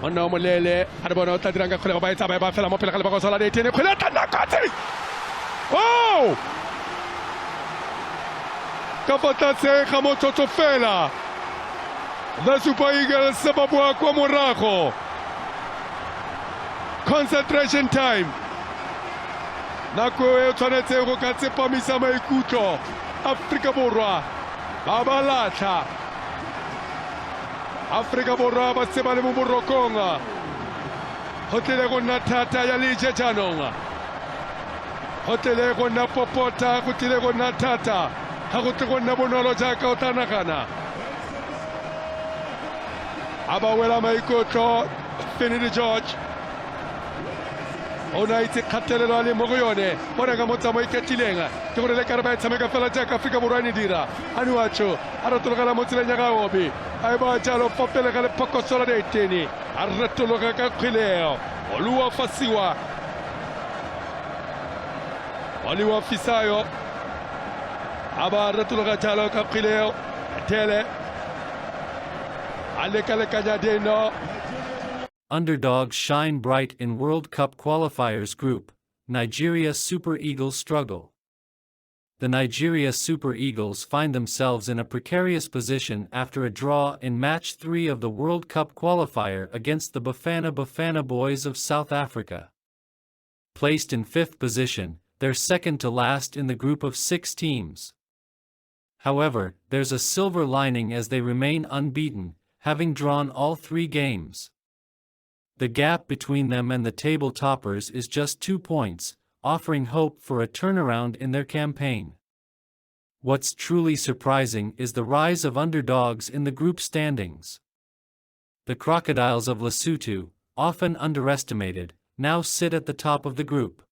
Ono molele ha re bona o tla dirang ka kgwele ba etsa ba fela mo pele ga lebaka sola ditene kgwele tla nakatse. Oh! Ka fotatse ga motsotso fela. The Super Eagles se ba boa kwa morago. Concentration time. Nako e tshwanetse go ka tsepamisa maikutlo. Afrika Borwa ba ba latlha. Afrika Borwa ba se ba le mo borokong. Go tlile go nna thata ya leje jaanong. Go tlile go nna popota, go tlile go nna thata. Ga go tle go nna bonolo jaaka o tla nagana. A ba wela maikutlo Finidi George. O na itse kgatelelo le mo go yone bona ka motsamo iketileng ke gore le karaba e tshameka fela jaaka Afrika Borwa e dira a nuacho a ratologela mo tseleng ya gaobi a e ba jalo fa pele ga lephokoso la ditene a ratologa ka kgweleo oluwa fasiwa oliwa fisayo a ba ratologa jalo ka kgweleo tele a lekalekanya deno. Underdogs shine bright in World Cup qualifiers group. Nigeria Super Eagles struggle. The Nigeria Super Eagles find themselves in a precarious position after a draw in match 3 of the World Cup qualifier against the Bafana Boys of South Africa. Placed in 5th position, they're second to last in the group of 6 teams. However, there's a silver lining as they remain unbeaten, having drawn all 3 games. The gap between them and the table toppers is just 2 points, offering hope for a turnaround in their campaign. What's truly surprising is the rise of underdogs in the group standings. The Crocodiles of Lesotho, often underestimated, now sit at the top of the group.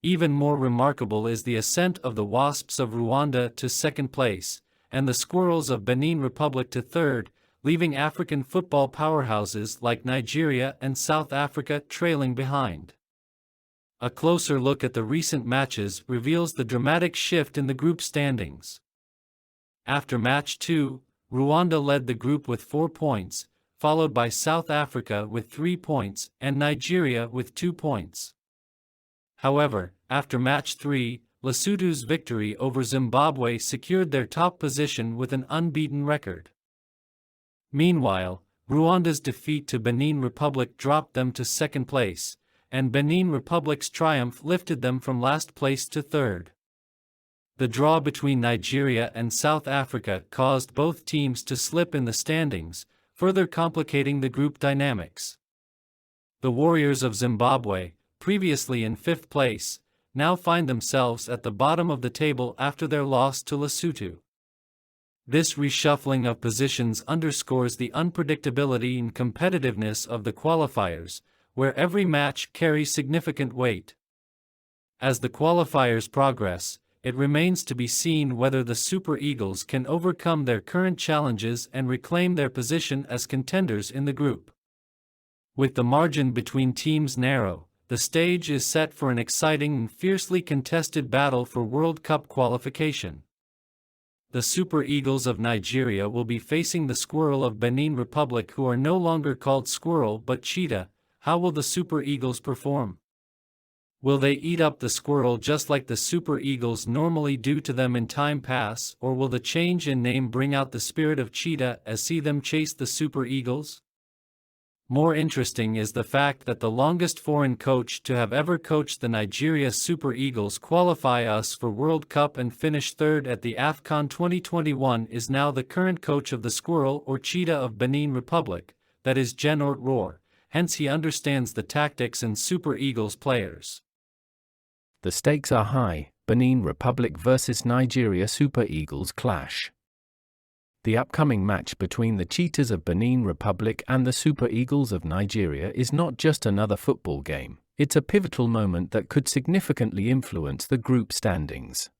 Even more remarkable is the ascent of the Wasps of Rwanda to 2nd place, and the Squirrels of Benin Republic to 3rd, leaving African football powerhouses like Nigeria and South Africa trailing behind. A closer look at the recent matches reveals the dramatic shift in the group standings. After match 2, Rwanda led the group with 4 points, followed by South Africa with 3 points and Nigeria with 2 points. However, after match 3, Lesotho's victory over Zimbabwe secured their top position with an unbeaten record. Meanwhile, Rwanda's defeat to Benin Republic dropped them to 2nd place, and Benin Republic's triumph lifted them from last place to 3rd. The draw between Nigeria and South Africa caused both teams to slip in the standings, further complicating the group dynamics. The Warriors of Zimbabwe, previously in 5th place, now find themselves at the bottom of the table after their loss to Lesotho. This reshuffling of positions underscores the unpredictability and competitiveness of the qualifiers, where every match carries significant weight. As the qualifiers progress, it remains to be seen whether the Super Eagles can overcome their current challenges and reclaim their position as contenders in the group. With the margin between teams narrow, the stage is set for an exciting and fiercely contested battle for World Cup qualification. The Super Eagles of Nigeria will be facing the Squirrel of Benin Republic, who are no longer called Squirrel but Cheetah. How will the Super Eagles perform? Will they eat up the Squirrel just like the Super Eagles normally do to them in time past, or will the change in name bring out the spirit of Cheetah as see them chase the Super Eagles? More interesting is the fact that the longest foreign coach to have ever coached the Nigeria Super Eagles qualify us for World Cup and finish 3rd at the AFCON 2021 is now the current coach of the Squirrel or Cheetah of Benin Republic, that is Genort Roar, hence he understands the tactics and Super Eagles players. The stakes are high. Benin Republic versus Nigeria Super Eagles clash. The upcoming match between the Cheetahs of Benin Republic and the Super Eagles of Nigeria is not just another football game, it's a pivotal moment that could significantly influence the group standings.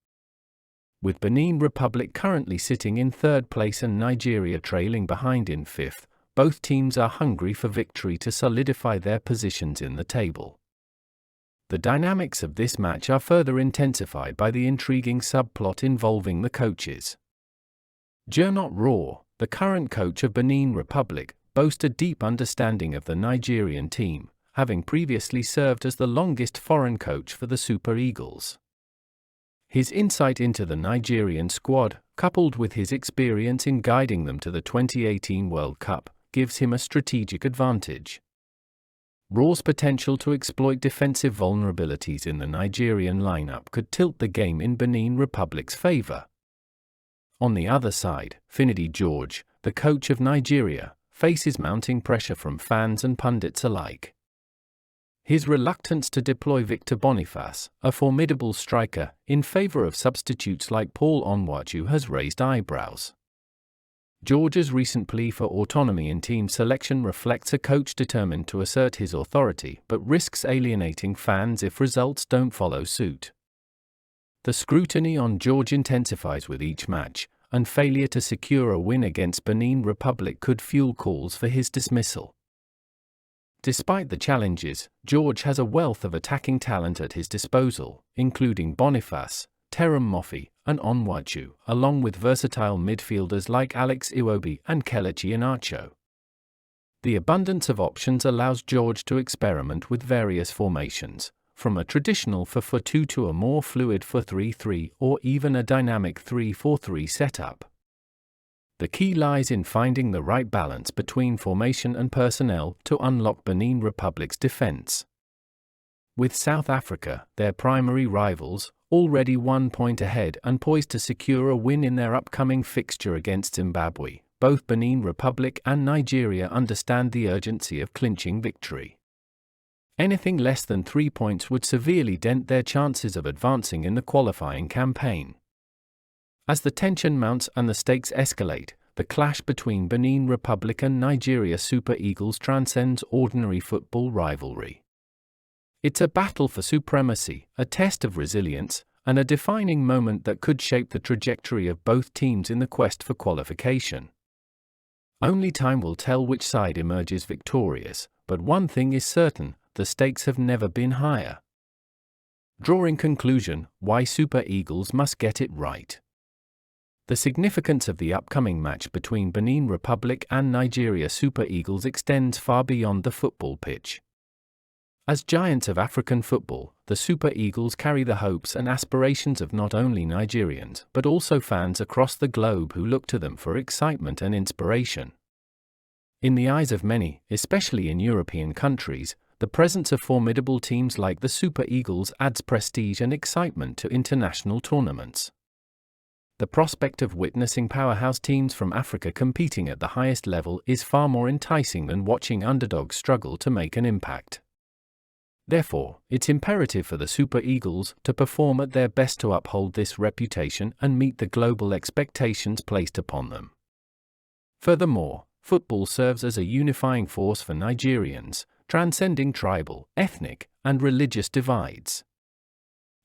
With Benin Republic currently sitting in 3rd place and Nigeria trailing behind in 5th, both teams are hungry for victory to solidify their positions in the table. The dynamics of this match are further intensified by the intriguing subplot involving the coaches. Gernot Rohr, the current coach of Benin Republic, boast a deep understanding of the Nigerian team, having previously served as the longest foreign coach for the Super Eagles. His insight into the Nigerian squad, coupled with his experience in guiding them to the 2018 World Cup, gives him a strategic advantage. Raw's potential to exploit defensive vulnerabilities in the Nigerian lineup could tilt the game in Benin Republic's favor. On the other side, Finidi George, the coach of Nigeria, faces mounting pressure from fans and pundits alike. His reluctance to deploy Victor Boniface, a formidable striker, in favor of substitutes like Paul Onwuachu has raised eyebrows. George's recent plea for autonomy in team selection reflects a coach determined to assert his authority but risks alienating fans if results don't follow suit. The scrutiny on George intensifies with each match, and failure to secure a win against Benin Republic could fuel calls for his dismissal. Despite the challenges, George has a wealth of attacking talent at his disposal, including Boniface, Terem Moffi, and Onwuachu, along with versatile midfielders like Alex Iwobi and Kelechi Iheanacho. The abundance of options allows George to experiment with various formations, from a traditional 4-4-2 to a more fluid 4-3-3 or even a dynamic 3-4-3 setup. The key lies in finding the right balance between formation and personnel to unlock Benin Republic's defense. With South Africa, their primary rivals, already 1 point ahead and poised to secure a win in their upcoming fixture against Zimbabwe, both Benin Republic and Nigeria understand the urgency of clinching victory. Anything less than 3 points would severely dent their chances of advancing in the qualifying campaign. As the tension mounts and the stakes escalate, the clash between Benin Republic and Nigeria Super Eagles transcends ordinary football rivalry. It's a battle for supremacy, a test of resilience, and a defining moment that could shape the trajectory of both teams in the quest for qualification. Only time will tell which side emerges victorious, but one thing is certain: the stakes have never been higher. Drawing conclusion: why Super Eagles must get it right. The significance of the upcoming match between Benin Republic and Nigeria Super Eagles extends far beyond the football pitch. As giants of African football, the Super Eagles carry the hopes and aspirations of not only Nigerians but also fans across the globe who look to them for excitement and inspiration. In the eyes of many, especially in European countries, the presence of formidable teams like the Super Eagles adds prestige and excitement to international tournaments. The prospect of witnessing powerhouse teams from Africa competing at the highest level is far more enticing than watching underdogs struggle to make an impact. Therefore, it's imperative for the Super Eagles to perform at their best to uphold this reputation and meet the global expectations placed upon them. Furthermore, football serves as a unifying force for Nigerians, transcending tribal, ethnic, and religious divides.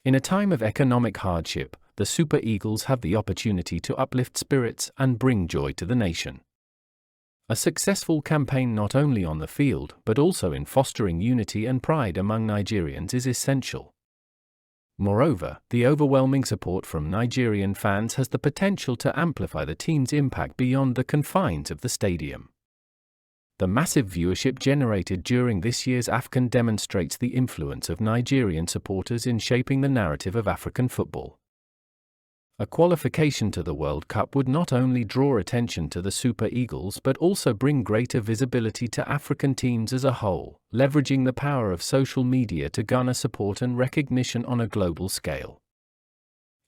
In a time of economic hardship, the Super Eagles have the opportunity to uplift spirits and bring joy to the nation. A successful campaign not only on the field but also in fostering unity and pride among Nigerians is essential. Moreover, the overwhelming support from Nigerian fans has the potential to amplify the team's impact beyond the confines of the stadium. The massive viewership generated during this year's AFCON demonstrates the influence of Nigerian supporters in shaping the narrative of African football. A qualification to the World Cup would not only draw attention to the Super Eagles but also bring greater visibility to African teams as a whole, leveraging the power of social media to garner support and recognition on a global scale.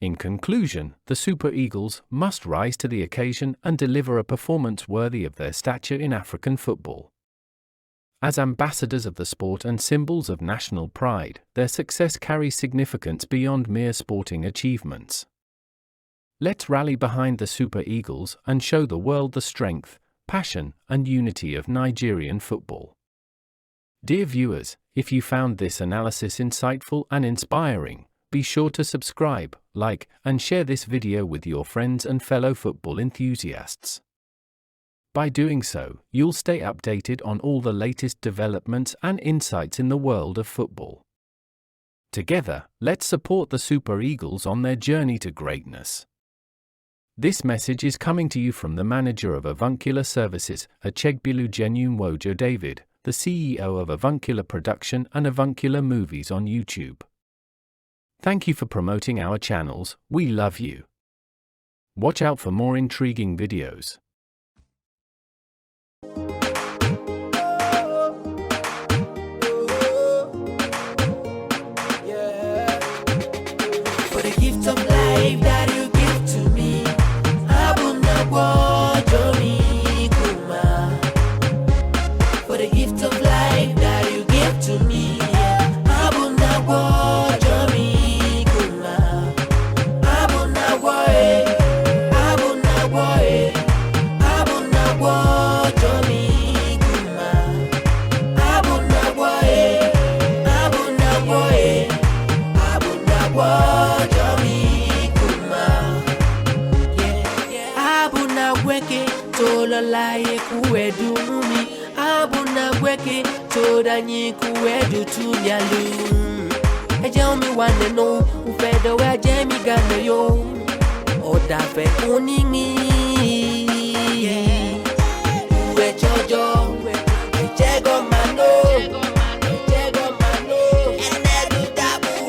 In conclusion, the Super Eagles must rise to the occasion and deliver a performance worthy of their stature in African football. As ambassadors of the sport and symbols of national pride, their success carries significance beyond mere sporting achievements. Let's rally behind the Super Eagles and show the world the strength, passion, and unity of Nigerian football. Dear viewers, if you found this analysis insightful and inspiring, be sure to subscribe, like, and share this video with your friends and fellow football enthusiasts. By doing so, you'll stay updated on all the latest developments and insights in the world of football. Together, let's support the Super Eagles on their journey to greatness. This message is coming to you from the manager of Avuncular Services, Achegbilu Genuine David, the CEO of Avuncular Production and Avuncular Movies on YouTube. Thank you for promoting our channels, we love you. Watch out for more intriguing videos. For the gift of life that you give to me, Abunagwajoni Kuma. For the gift of life that you give to me, Abunagwajoni Kuma. Abunagwae, Abunagwae, Abunagwajoni Kuma. Abunagwae, Abunagwae, Abunagwajoni Kuma. Abunagweke tololaye kuedumi. Abunagweke todanyi kuedu tunyalu. Ejomi wane no ufedo we jemi gane yo. Odafe uningi. Uwe chojo, echego mano.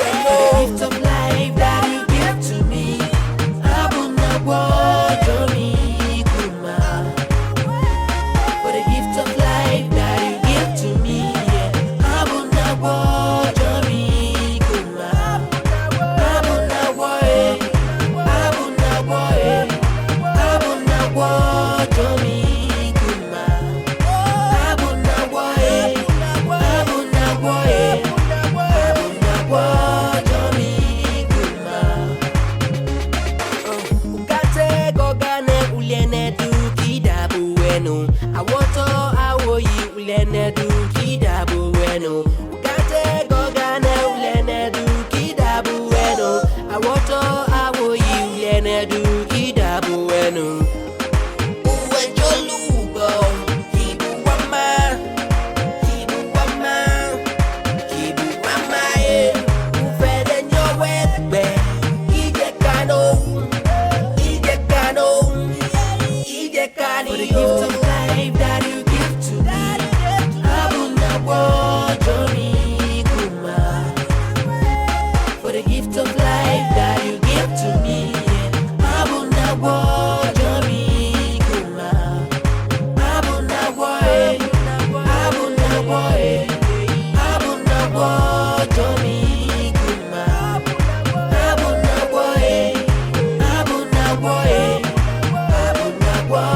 The gift of life that you give to me, Abunagwajoni Kuma. For the gift of life that you give to me, Abunagwajoni Kuma. Abunagwae, Abunagwae, Abunagwajoni Kuma. Abunagwae, Abunagwae, Abunagwajoni Kuma. Ukate gogane ulene dukidabu wenu. Awoto awoyi ulene dukidabu wenu. Ukate gogane ulene dukidabu wenu. Awoto awoyi ulene dukidabu wenu. Uwenjolugo, kibuwama, kibuwama, kibuwama, ufede nyowetbe, ijekano, ijekano, ijekani. For the gift of life that you give to me, Abunagwajoni Kuma. For the gift of life that you give to me, Abunagwajoni Kuma. Abunagwae, Abunagwae, Abunagwajoni Kuma. Abunagwae, Abunagwae,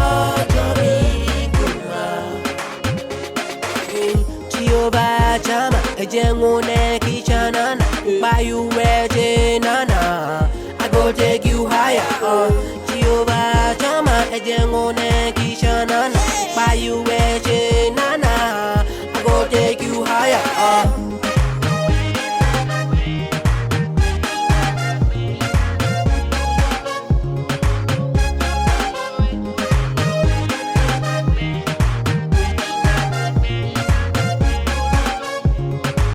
Abunagwajoni Kuma. Jehovah Chama, Ejengone Kishanana, Bayuwe Nana, I go take you higher. Jehovah Chama, Ejengone Kishanana, Bayuwe